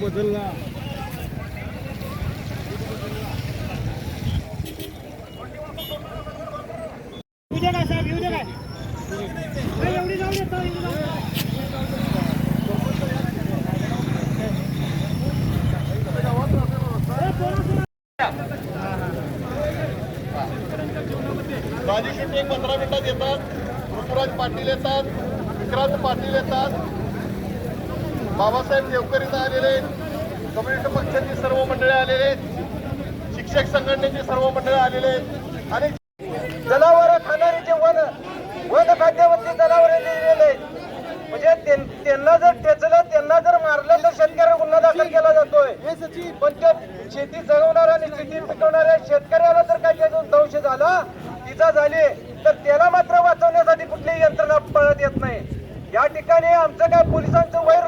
बदलला उद्या काय साहेब उद्या काय एवढी जाऊ देतो माझी शूटिंग 15 मिनिटात येतात. ऋतुराज पाटील येतात, विक्रांत पाटील येतात, बाबासाहेब देवकर इथं आलेले, कम्युनिस्ट पक्षाची सर्व मंडळी आलेले, शिक्षक संघटनेची सर्व मंडळी आलेले आणि जनावर खाणारी जे वन खाद्यवंती जनावर दिलेले म्हणजे त्यांना जर ठेचलं, त्यांना जर मारलं तर शेतकऱ्यावर गुन्हा दाखल केला जातोय. पण त्या शेती जगवणाऱ्या आणि शेती पिकवणाऱ्या शेतकऱ्याला जर काही दंश झाला, इजा झाली, तर त्याला मात्र वाचवण्यासाठी कुठलीही यंत्रणा पळत येत नाही. या ठिकाणी आमचं काय पोलिसांचं वैर